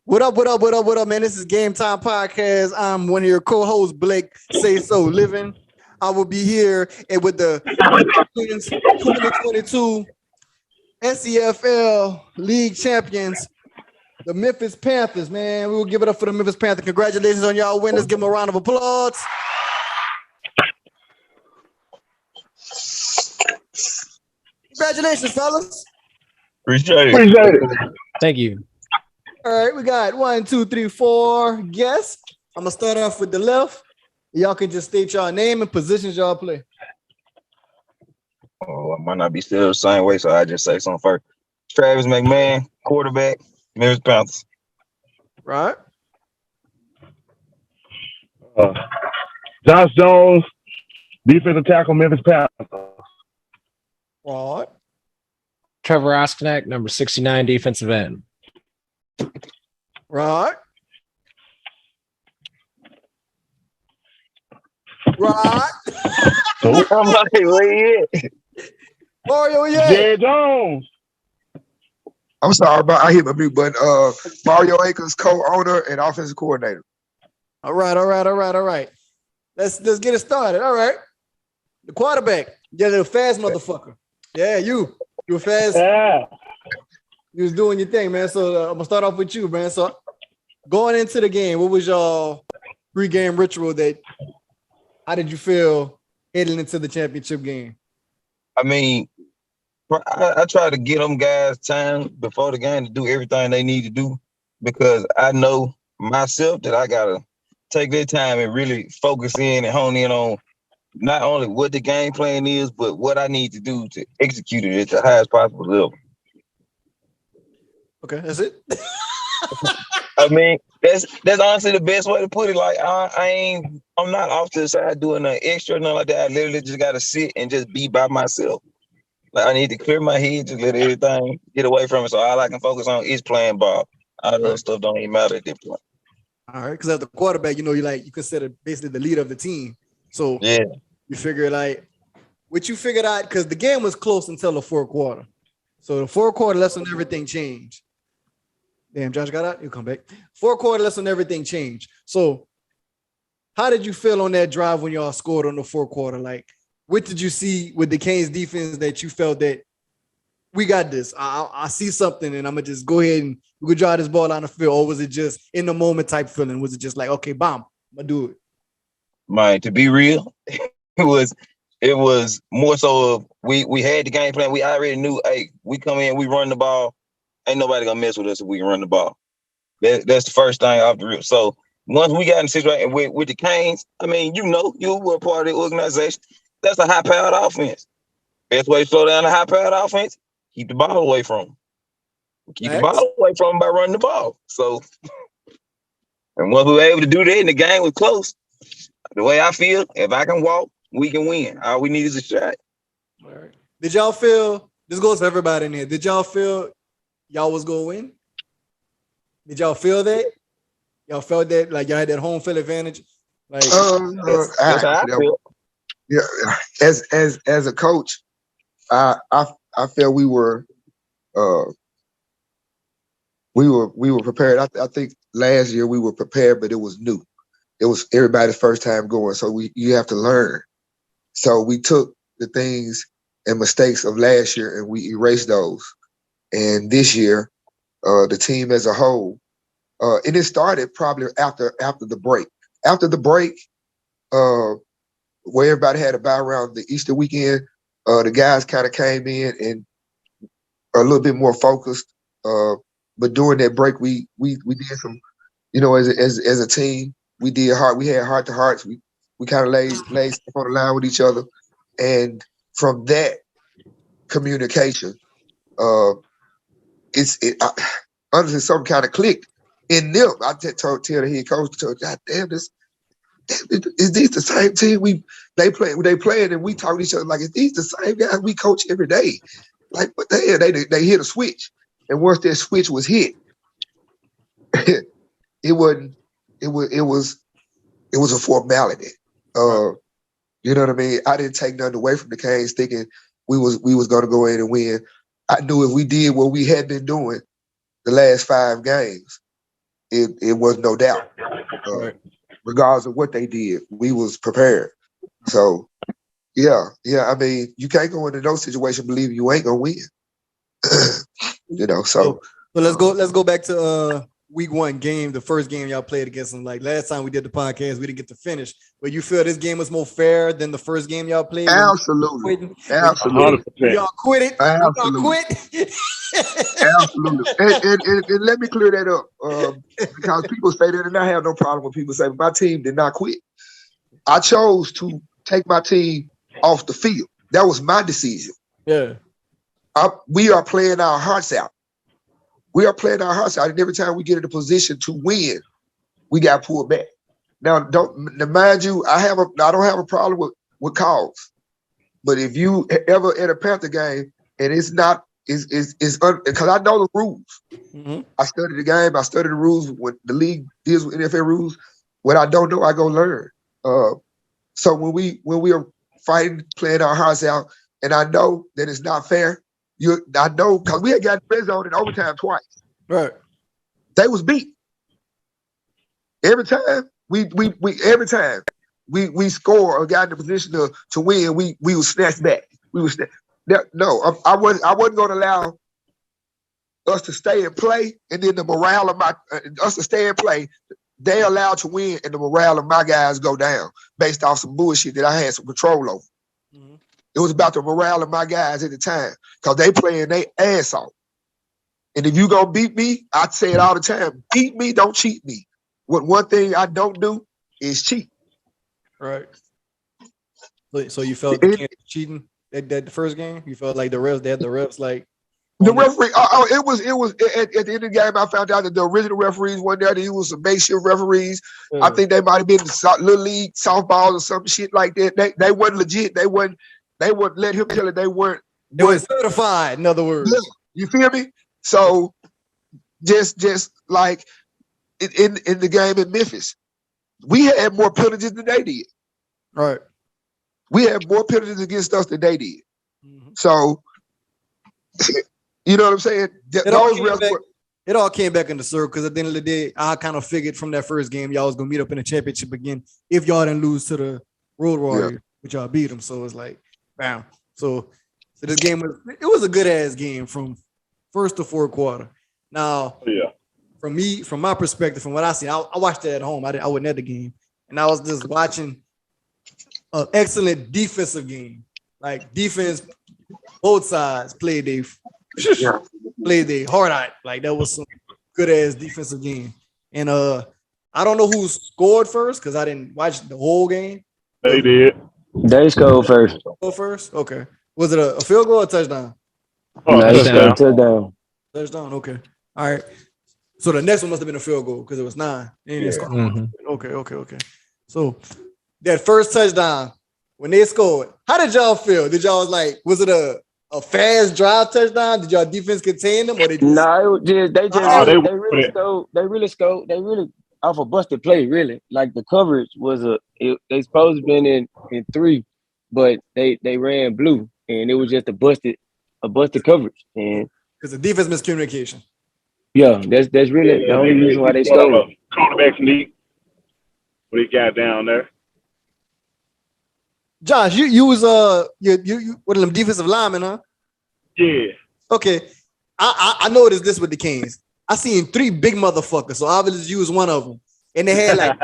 What up, what up, what up, what up, man? This is Game Time Podcast. I'm one of your co-hosts, Blake SASYO Living. I will be here and with the 2022 SEFL League Champions, the Memphis Panthers, man. We will give it up for the Memphis Panthers. Congratulations on y'all winners. Give them a round of applause. Congratulations, fellas. Appreciate it. Thank you. All right, we got 1, 2, 3, 4 guests. I'm gonna start off with the left. Y'all can just state y'all name and positions y'all play. Oh, I might not be still the same way, so I just say something first. Travis McMahon, quarterback, Memphis Panthers. Right. Josh Jones, defensive tackle, Memphis Panthers. Right. Trevor Oskinek, number 69, defensive end. Right. Right. I'm like, where you at? Mario, yeah. Jed Jones. I'm sorry, but I hit my mute button. Mario Akers, co-owner and offensive coordinator. All right. Let's get it started. All right. The quarterback. Yeah, little fast motherfucker. Yeah, you were fast. Yeah. You was doing your thing, man. So I'm gonna start off with you, man. So going into the game, what was your pre-game ritual? How did you feel heading into the championship game? I mean, I try to get them guys time before the game to do everything they need to do because I know myself that I gotta take their time and really focus in and hone in on not only what the game plan is, but what I need to do to execute it at the highest possible level. Okay, that's it. I mean, that's honestly the best way to put it. Like I'm not off to the side doing nothing extra or nothing like that. I literally just gotta sit and just be by myself. Like I need to clear my head, just let everything get away from it. So all I can focus on is playing ball. All the other stuff don't even matter at this point. All right, because as the quarterback, you consider basically the leader of the team. So yeah, you figure what you figured out because the game was close until the fourth quarter. So the fourth quarter, that's when everything changed. Damn, Josh got out. You come back. Fourth quarter, that's when everything changed. So, how did you feel on that drive when y'all scored on the fourth quarter? Like, what did you see with the Canes defense that you felt that we got this? I see something, and I'm gonna just go ahead and we could drive this ball on the field, or was it just in the moment type feeling? Was it just like, okay, bomb, I'm gonna do it? Man, to be real, it was more so of we had the game plan. We already knew, hey, we come in, we run the ball. Ain't nobody gonna mess with us if we can run the ball. That's the first thing off the rip. So once we got in the situation with the Canes, I mean, you were a part of the organization. That's a high-powered offense. Best way to slow down a high-powered offense, keep the ball away from them. Keep the ball away from them by running the ball. So, and once we were able to do that and the game was close, the way I feel, if I can walk, we can win. All we need is a shot. All right. Did y'all feel, this goes for everybody in here, did y'all feel y'all was going to win? Did y'all feel that? Y'all felt that, like y'all had that home field advantage? Like, that's how I feel. Yeah, as a coach, I felt we were prepared. I think last year we were prepared, but it was new. It was everybody's first time going, so you have to learn. So we took the things and mistakes of last year and we erased those. And this year, the team as a whole, and it started probably after the break. After the break, where everybody had a bye around the Easter weekend, the guys kind of came in and a little bit more focused. But during that break, we did some, as a team, we had heart to hearts. We kind of laid stuff on the line with each other, and from that communication, honestly, something kind of clicked in them. I tell the head coach, God damn, is these the same team they playing and we talk to each other like, is these the same guys we coach every day? Like, what the hell? They hit a switch, and once that switch was hit, it was a formality. You know what I mean? I didn't take nothing away from the Canes thinking we was going to go in and win. I knew if we did what we had been doing the last 5 games, it was no doubt. Right. Regardless of what they did, we was prepared. So yeah. I mean, you can't go into those situations believing you ain't gonna win. So So let's go back to week 1 game, the first game y'all played against them. Like last time we did the podcast, we didn't get to finish. But you feel this game was more fair than the first game y'all played? absolutely. Absolutely. Y'all quit it. Absolutely. Y'all quit. Absolutely. And let me clear that up. Because people say that, and I have no problem with people saying my team did not quit. I chose to take my team off the field. That was my decision. Yeah. We are playing our hearts out. And every time we get in a position to win, we got pulled back. Now, mind you, I don't have a problem with calls. But if you ever in a Panther game and it's not, because I know the rules. Mm-hmm. I studied the game. I studied the rules. When the league deals with NFL rules, what I don't know, I go learn. So when we are fighting, playing our hearts out, and I know that it's not fair, I know because we had gotten red zone in overtime twice. Right. They was beat. Every time we score or got in the position to win, we was snatched back. I wasn't going to allow us to stay and play, and then the morale of us to stay and play. They allowed to win, and the morale of my guys go down based off some bullshit that I had some control over. Mm-hmm. It was about the morale of my guys at the time because they playing their ass off. And if you gonna beat me, I say it all the time: beat me, don't cheat me. One thing I don't do is cheat. Right. So you felt the Kansas cheating at the first game? You felt like the refs like. The referee, it was at the end of the game. I found out that the original referees weren't there. They was some makeshift referees. Yeah. I think they might have been little league softball or some shit like that. They weren't legit. They wouldn't let him tell it. They weren't. They were certified. In other words, yeah, you feel me? So just like in the game in Memphis, we had more penalties than they did. Right. We had more penalties against us than they did. Mm-hmm. So. You know what I'm saying? It all came back in the circle because at the end of the day, I kind of figured from that first game y'all was gonna meet up in the championship again if y'all didn't lose to the Road Warriors, which y'all beat them. So it's like, bam. So this game was a good ass game from first to fourth quarter. Now, from my perspective, from what I see, I watched it at home. I wasn't at the game, and I was just watching an excellent defensive game. Like defense, both sides played their hard out. Like that was some good ass defensive game. And I don't know who scored first because I didn't watch the whole game. They did. They scored first. Go first? Okay. Was it a field goal or a touchdown? Touchdown. Touchdown. Okay. All right. So the next one must have been a field goal because it was 9. Mm-hmm. Okay. So that first touchdown, when they scored, how did y'all feel? Did y'all was it a fast drive touchdown? Did y'all defense contain them? Or they really scored. They really off a busted play, really. Like the coverage was they supposed to been in 3, but they ran blue and it was just a busted coverage. And because the defense miscommunication. Yeah, that's really the only reason why they scored. Quarterback sneak. What he got down there. Josh, you was you one of them defensive linemen, huh? Yeah. Okay. I noticed this with the Canes. I seen 3 big motherfuckers, so obviously you was one of them. And they had like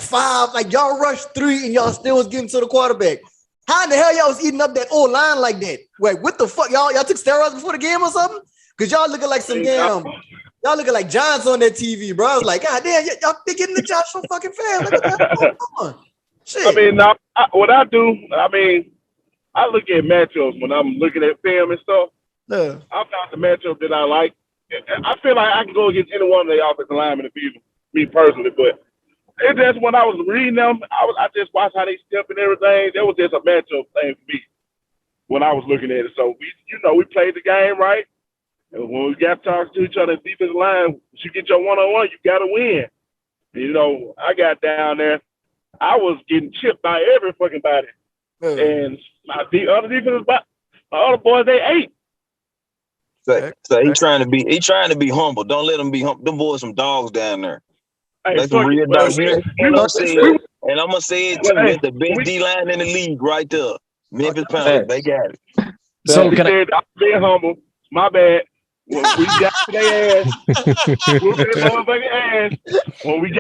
5, like y'all rushed 3 and y'all still was getting to the quarterback. How in the hell y'all was eating up that old line like that? Wait, what the fuck? Y'all took steroids before the game or something? Cause y'all looking like some y'all looking like giants on that TV, bro. I was like, God damn, y'all be getting the job so fucking fast. Like, shit. I mean, what I do, I look at matchups when I'm looking at film and stuff. Yeah. I found the matchup that I like. I feel like I can go against any one of the offensive linemen if you, me personally, but it's just when I was reading them, I just watched how they step and everything. That was just a matchup thing for me when I was looking at it. So we played the game right. And when we got talking to each other in defensive line, once you get your one-on-one, you got to win. And, I got down there. I was getting chipped by every fucking body. And the other defenses, my other boys, they ate. So he trying to be humble. Don't let him be humble. Them boys some dogs down there. Hey, They some fuck it. real Well, dogs. we- And I'm gonna say it too. Well, hey, That's the best D line in the league right there. Memphis Panthers. They got it. So he can I? said, I'm being humble. My bad. When we got to their ass, whoop that motherfucking ass. When we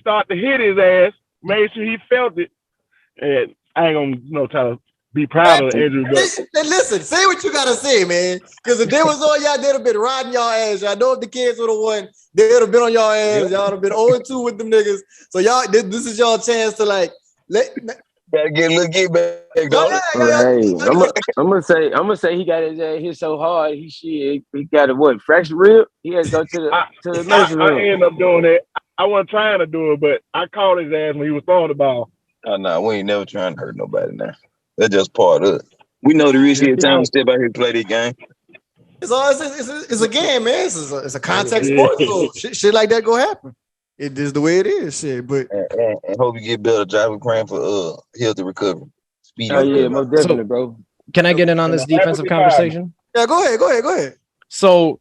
started to hit his ass, made sure he felt it. And I ain't gonna try to be proud of the injury, but Listen, say what you gotta say, man. Because if they was on y'all, they'd have been riding y'all ass. Y'all know if the kids would have won, they would have been on y'all ass. Y'all would have been 0-2 with them niggas. So y'all, this is y'all chance to like Gotta get a little get back, dog. Hey, I'm gonna say he got his ass hit so hard he got a fractured rib. He had to go to the emergency I room. ended up doing that. I wasn't trying to do it, but I called his ass when he was throwing the ball. Oh, no, we ain't never trying to hurt nobody now. That's just part of it. We know the risk of time to step out here and play this game. It's a game, man. It's a contact sport. So shit like that go happen. It is the way it is, shit. But and hope you get better, Josh. We're praying for healthy recovery. Speed. Oh yeah, most definitely, bro. Can I get in on this defensive conversation? Yeah, go ahead. So,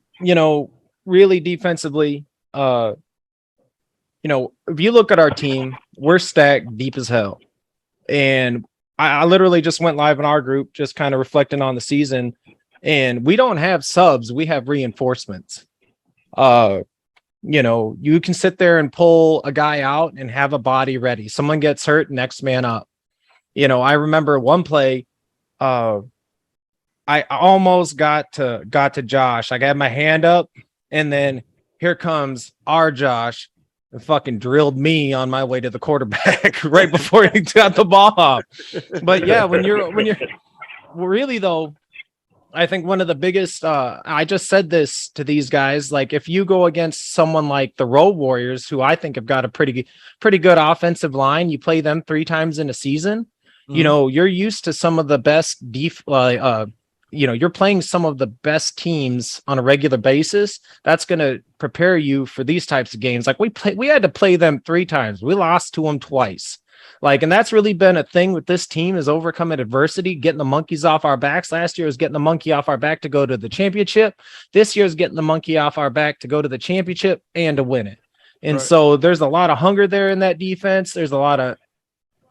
really defensively, if you look at our team, we're stacked deep as hell. And I literally just went live in our group, just kind of reflecting on the season. And we don't have subs, we have reinforcements. You can sit there and pull a guy out and have a body ready. Someone gets hurt, next man up. I remember one play, I almost got to Josh. I got my hand up, and then here comes our Josh and fucking drilled me on my way to the quarterback right before he got the ball off. But yeah, when you're really though, I think one of the biggest, I just said this to these guys, like if you go against someone like the Road Warriors, who I think have got a pretty good offensive line, you play them 3 times in a season, you're used to some of the best you're playing some of the best teams on a regular basis. That's going to prepare you for these types of games. Like we had to play them 3 times. We lost to them twice. And that's really been a thing with this team, is overcoming adversity, getting the monkeys off our backs. Last year was getting the monkey off our back to go to the championship. This year is getting the monkey off our back to go to the championship and to win it. And so there's a lot of hunger there in that defense. There's a lot of,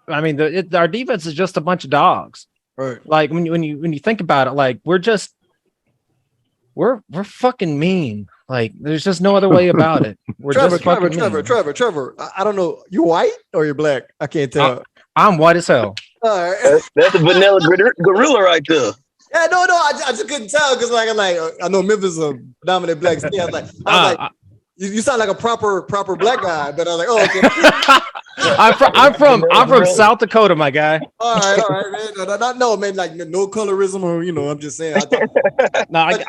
our defense is just a bunch of dogs. Right. Like when you think about it, like we're fucking mean. Like there's just no other way about it. We're Trevor. I don't know. You white or you're black? I can't tell. I'm white as hell. All right. That's a vanilla gorilla right there. Yeah, no. I just couldn't tell because I know Memphis is a dominant black state. I was like, you sound like a proper black guy. But I was like, oh, okay. I'm from South Dakota, my guy. All right, man. No, man, like no colorism or I'm just saying. I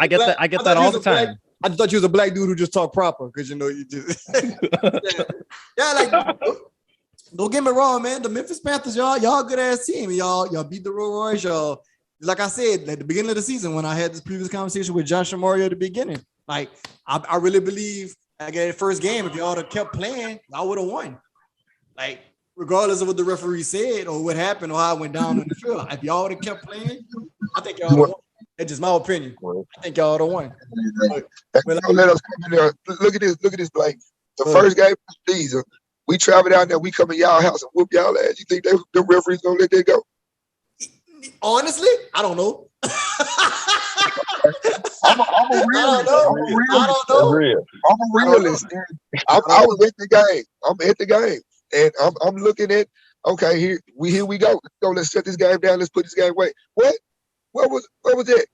get that. I get that all the time. I just thought you was a black dude who just talked proper because you just don't get me wrong, man. The Memphis Panthers, y'all good ass team. Y'all beat the Road Warriors. Y'all, like I said at the beginning of the season when I had this previous conversation with Josh and Mario at the beginning. Like I really believe at the first game, if y'all had kept playing, y'all would have won. Like, regardless of what the referee said or what happened or how it went down on the field, if y'all would have kept playing, I think y'all would have won. That's just my opinion. I think y'all would have won. Let us come in there. Look at this, Blake. The first game of the season, we travel down there, we come in y'all house and whoop y'all ass. You think the referee's gonna let that go? Honestly, I don't know. I'm a realist. I was at the game. I'm at the game. And I'm looking at, okay, here we go. Let's shut this game down. Let's put this game away. What was it?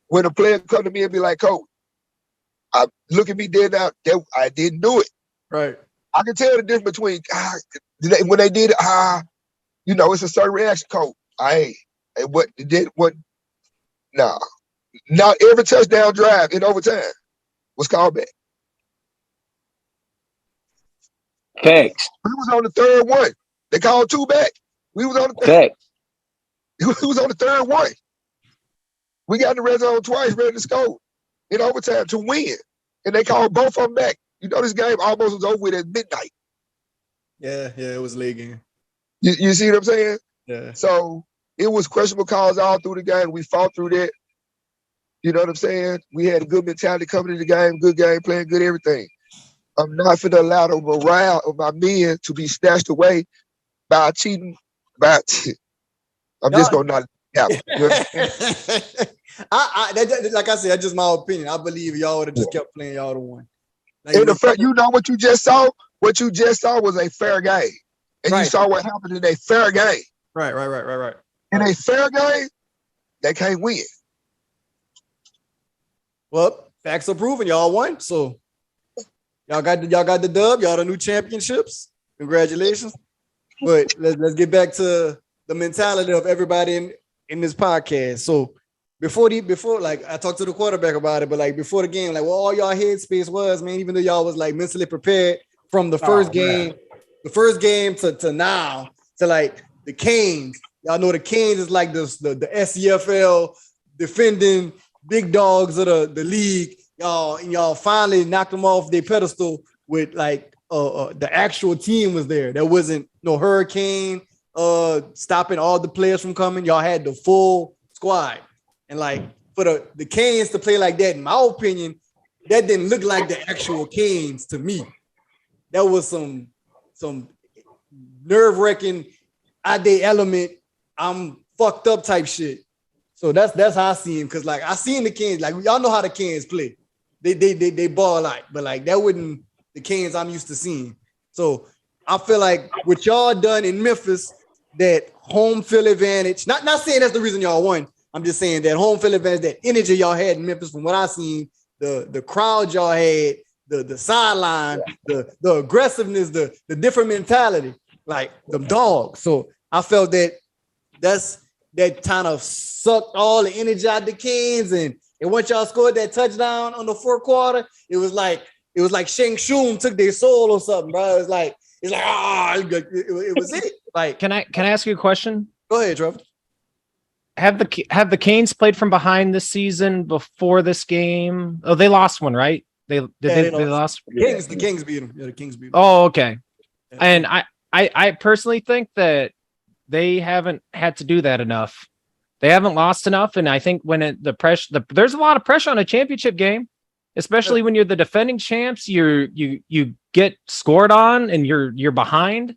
When a player come to me and be like, Coach, look at me dead out. I didn't do it. Right. I can tell the difference between when they did it, it's a certain reaction, Coach. Nah. Not every touchdown drive in overtime was called back. Facts. We was on the third one. They called 2 back. We was on the Facts. He was on the third one. We got in the red zone twice, ready to score in overtime to win. And they called both of them back. This game almost was over with at midnight. Yeah, it was late game. You see what I'm saying? Yeah. So it was questionable calls all through the game. We fought through that. You know what I'm saying? We had a good mentality coming in the game, good game plan, good everything. I'm not going to allow the morale of my men to be snatched away by cheating. I'm just Y'all, going to not happen. You understand? like I said, that's just my opinion. I believe y'all would have just kept playing, y'all would have won. Like, In the fact, you know what you just saw? What you just saw was a fair game. And you right, saw what happened in a fair game. right. In a fair game, they can't win. Well, facts are proven. Y'all won. So y'all got the dub. Y'all the new championships. Congratulations. But let's get back to the mentality of everybody in this podcast. So before like I talked to the quarterback about it, but like before the game, like what all y'all headspace was, man, even though y'all was like mentally prepared from the first game, to now to like the Canes. Y'all know the Canes is like the SEFL defending big dogs of the league. Y'all finally knocked them off their pedestal with like the actual team was there. There wasn't no hurricane stopping all the players from coming. Y'all had the full squad. And like for the Canes to play like that, in my opinion, that didn't look like the actual Canes to me. That was some nerve-wracking day element. I'm fucked up type shit. So that's how I see him. Cause like I seen the Canes, like y'all know how the Canes play. They ball like, but like that wasn't the Canes I'm used to seeing. So I feel like what y'all done in Memphis, that home field advantage, not saying that's the reason y'all won. I'm just saying that home field advantage, that energy y'all had in Memphis, from what I seen, the crowd y'all had, the sideline, the aggressiveness, the different mentality, like them dogs. So I felt that kind of sucked all the energy out the Canes, and once y'all scored that touchdown on the fourth quarter, it was like Shang Shun took their soul or something, bro. It was it. Like, Can I ask you a question? go ahead, Trevor. Have the Canes played from behind this season before this game? Oh, they lost one, right? They lost. The Kings beat them. Yeah, the Kings beat them. Oh, okay. Yeah. And I personally think that they haven't had to do that enough. They haven't lost enough, and I think when there's a lot of pressure on a championship game, especially when you're the defending champs. You get scored on, and you're behind,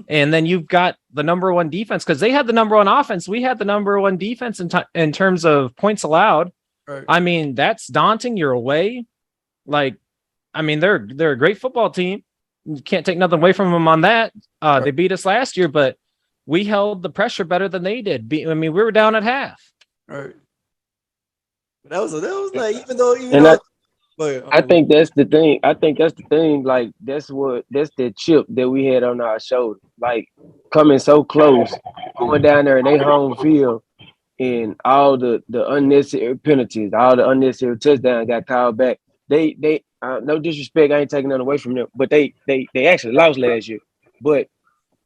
and then you've got the number one defense, because they had the number one offense. We had the number one defense in terms of points allowed. Right. I mean, that's daunting. You're away. Like, I mean, they're a great football team. You can't take nothing away from them on that. They beat us last year, but we held the pressure better than they did. I mean, we were down at half. Right. That was like, even though I think that's the thing. Like that's the chip that we had on our shoulder. Like coming so close, going down there in their home field, and all the unnecessary penalties, all the unnecessary touchdowns got called back. They no disrespect, I ain't taking nothing away from them, but they actually lost last year. But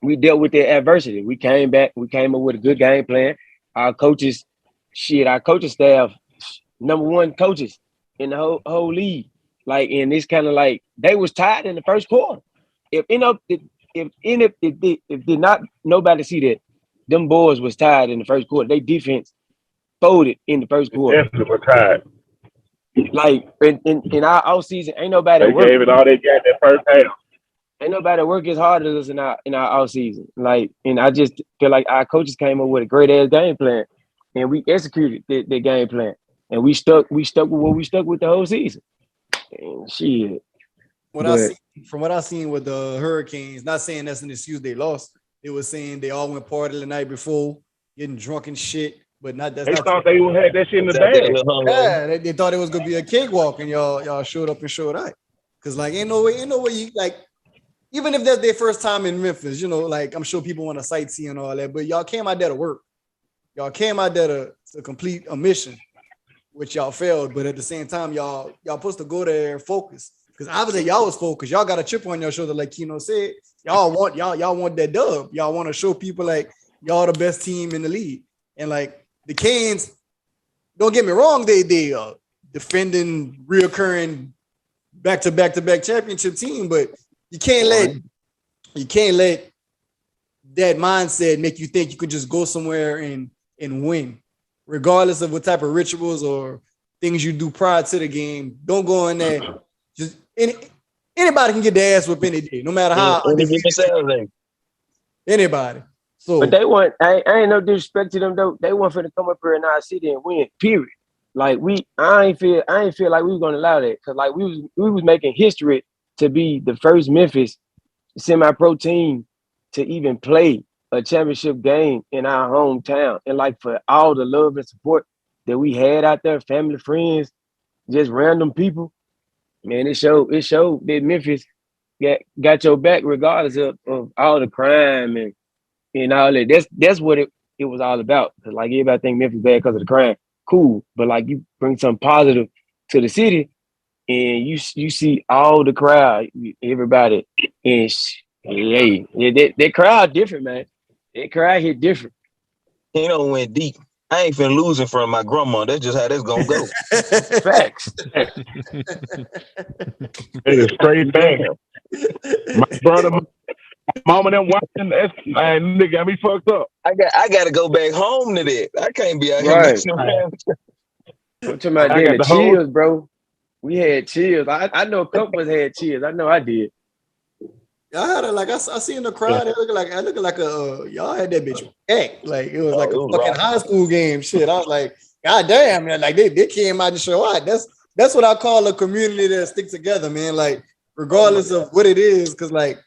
we dealt with their adversity. We came back. We came up with a good game plan. Our coaches staff, number one coaches in the whole league. Like, and it's kind of like they was tied in the first quarter. If did not nobody see that, them boys was tied in the first quarter. They defense folded in the first quarter. Definitely were tired. Like in our off season, ain't nobody They gave it all they got that first half. Ain't nobody work as hard as us in our off season. Like, and I just feel like our coaches came up with a great ass game plan, and we executed the game plan, and we stuck with what we stuck with the whole season. And shit. From what I seen with the Hurricanes, not saying that's an excuse they lost. They were saying they all went party the night before, getting drunk and shit. But they thought they had that shit in the bag. Yeah, they thought it was gonna be a cakewalk, and y'all showed up and showed out. Cause like ain't no way you like, even if that's their first time in Memphis, like I'm sure people want to sightsee and all that, but y'all came out there to work. Y'all came out there to complete a mission, which y'all failed. But at the same time, y'all supposed to go there and focus. Because obviously y'all was focused. Y'all got a chip on your shoulder, like Keno said. Y'all want that dub. Y'all want to show people like y'all the best team in the league. And like the Canes, don't get me wrong, they defending, reoccurring back-to-back championship team, but you can't let that mindset make you think you could just go somewhere and win, regardless of what type of rituals or things you do prior to the game. Don't go in there. Just anybody can get their ass whipped any day, no matter how undefeated. Anybody. So, but they want. I ain't no disrespect to them though. They want for to come up here in our city and win. Period. Like I ain't feel like we was gonna allow that because like we was making history to be the first Memphis semi-pro team to even play a championship game in our hometown, and like for all the love and support that we had out there, family, friends, just random people, man, it showed that Memphis got your back regardless of all the crime and all that. That's what it was all about. Cause like everybody think Memphis bad because of the crime. Cool, but like you bring something positive to the city, and you see all the crowd, everybody, and that crowd different, man. That crowd hit different. Went deep. I ain't finna lose in front of my grandma. That's just how that's gonna go. Facts. It's straight back. My brother, my mama, them watching. Man, nigga got me fucked up. I got to go back home to that. I can't be out here Right. messing around. I'm talking about the chills, bro. We had chills. I know a couple of us had chills. I know I did. I had I seen the crowd. It looked like a y'all had that bitch packed. Like it was like a fucking high school game shit. I was like, God damn, man. Like they came out to show out. That's what I call a community that sticks together, man. Like regardless of what it is, because like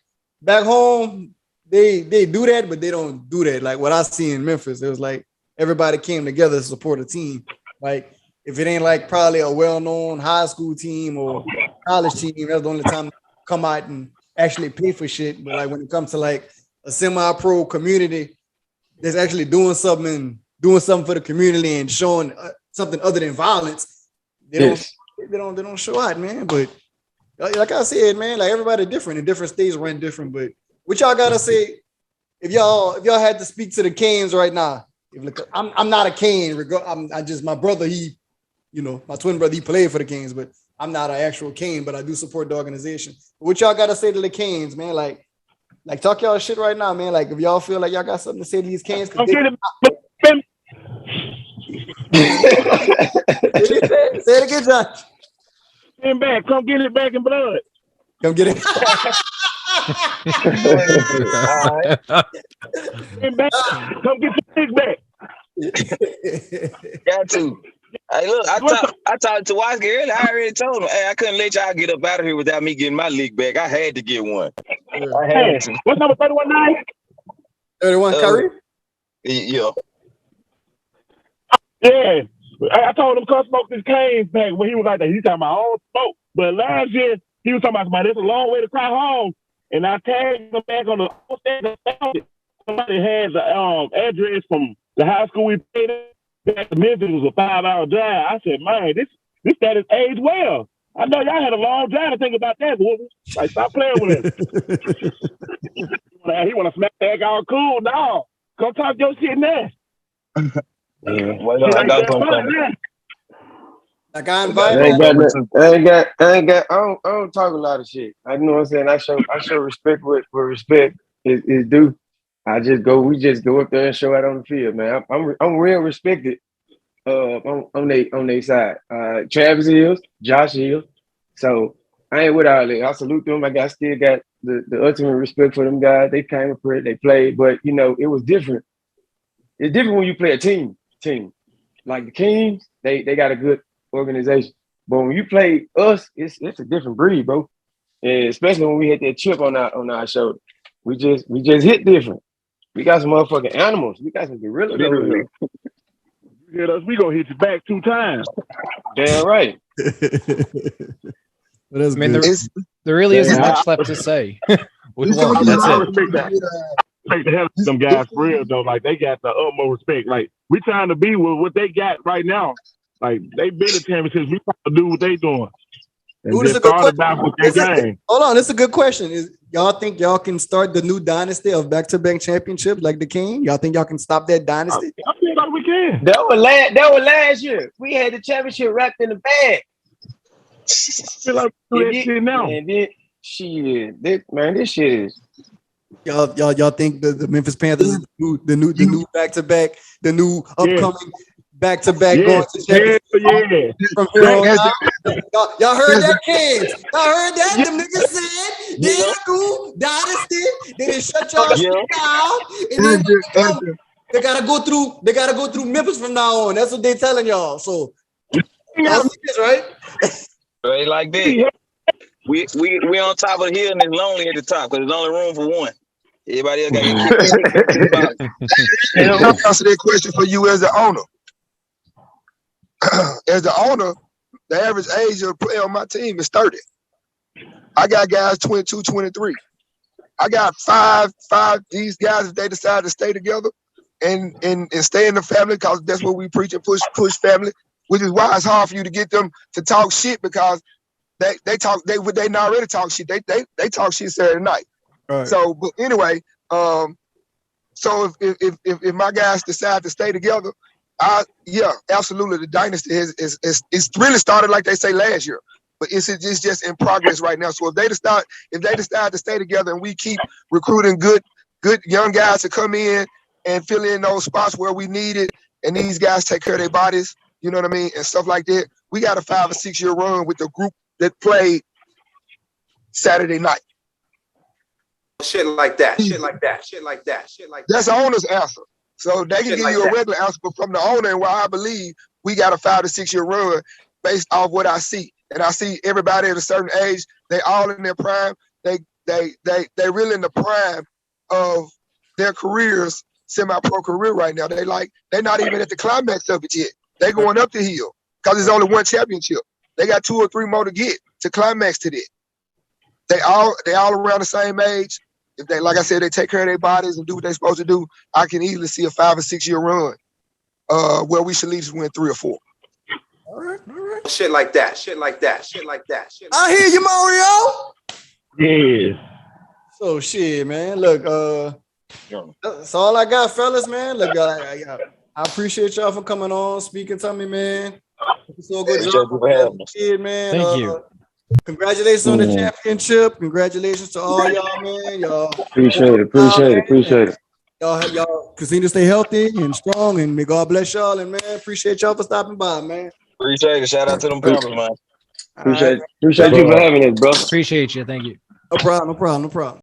back home they do that, but they don't do that. Like what I see in Memphis, it was like everybody came together to support a team. Like if it ain't like probably a well-known high school team or college team, that's the only time they come out and actually pay for shit. But like when it comes to like a semi-pro community that's actually doing something for the community and showing something other than violence, they don't show out, man. But like I said, man, like everybody different in different states run different. But what y'all gotta say if y'all had to speak to the Canes right now? I'm not a Cane. I just my brother. He, my twin brother. He played for the Canes, but I'm not an actual Cane. But I do support the organization. What y'all gotta say to the Canes, man? Like talk y'all shit right now, man. Like if y'all feel like y'all got something to say to these Canes, say it again, Josh. Come back. Come get it back in blood. Come get it. All right. Come back. Come get your dick back. Got to. Hey, look, I talked to Watsky earlier. I already told him, hey, I couldn't let y'all get up out of here without me getting my league back. I had to get one. I had to. What's number 31 9? 31 Curry? Yeah. Yeah. I told him come smoke this Canes back when he was like that. He talking about all smoke. But last year, he was talking about it's a long way to cry home. And I tagged him back on the somebody had the address from the high school we played at. Back to Memphis was a 5-hour drive. I said, man, this that is aged well. I know y'all had a long drive to think about that, boy. Like, stop playing with him. He want to smack that guy cool. No, come talk your shit now. Yeah. Well, I got something. Like I invited. I don't talk a lot of shit. I know what I'm saying. I show respect where respect is due. We just go up there and show out on the field, man. I'm real respected on their side. Travis Hills, Josh Hills. So I ain't with all that. I salute them. I still got the ultimate respect for them guys. They came up here, they played, but it was different. It's different when you play a team. Like the Kings, they got a good organization. But when you play us, it's a different breed, bro. And especially when we hit that chip on our shoulder. We just hit different. We got some motherfucking animals. We got some gorillas over here. You hit us, we gonna hit you back 2 times. Damn right. There really isn't much left to say. That's it. Respect the hell out of them guys for real though. Like they got the utmost respect. Like we trying to be with what they got right now. Like they been in championships. We trying to do what they doing. And just start about with their game. Hold on, this is a good question. Y'all think y'all can start the new dynasty of back-to-back championships like the King? Y'all think y'all can stop that dynasty? I feel like we can. That was last year. We had the championship wrapped in the bag. I feel like we do that shit now. And then this shit is. Y'all think the Memphis Panthers is the new back-to-back, the new upcoming back-to-back going to Yeah, championship yeah. from here on As out. Y'all heard that, kids? Y'all heard that? Yeah. Them niggas said they Yeah. do dynasty. They didn't shut y'all shit Yeah. down, and then they gotta go through. They gotta go through Memphis from now on. That's what they telling y'all. So y'all see this, right? Right like that. We on top of the hill and it's lonely at the top because there's only room for one. Everybody else got to get kicked to the bottom. And I'll answer that question for you as the owner. As the owner, the average age of a player on my team is 30. I got guys 22, 23. I got five these guys, if they decide to stay together and stay in the family, because that's what we preach and push family, which is why it's hard for you to get them to talk shit, because they not already talk shit. They talk shit Saturday night. Right. So, but anyway, so if my guys decide to stay together, yeah, absolutely. The dynasty it's really started like they say last year, but it's just in progress right now. So if they decide to stay together and we keep recruiting good young guys to come in and fill in those spots where we need it, and these guys take care of their bodies, you know what I mean, and stuff like that, we got a 5 or 6 year run with the group that played Saturday night. Shit like that. That's the owner's answer. So they can give you a regular answer, but from the owner, and why I believe we got a 5 to 6 year run based off what I see. And I see everybody at a certain age, they all in their prime. They really in the prime of their careers, semi-pro career right now. They're not even at the climax of it yet. They going up the hill because there's only one championship. They got 2 or 3 more to get to climax to that. They all around the same age. If they, like I said, they take care of their bodies and do what they're supposed to do, I can easily see a 5 or 6 year run where we should at least win 3 or 4. All right. Shit like that. I hear you, Mario. Yeah. So shit, man. Look, that's all I got, fellas, man. Look, I appreciate y'all for coming on, speaking to me, man. So good Appreciate job, you for having us. kid, man. Thank you. Congratulations on the championship. Congratulations to all y'all, man. Y'all Appreciate it. Y'all continue to stay healthy and strong, and may God bless y'all. And man, appreciate y'all for stopping by, man. Appreciate it. Shout out to them Panthers, man. Appreciate you for having us, bro. Appreciate you. Thank you. No problem.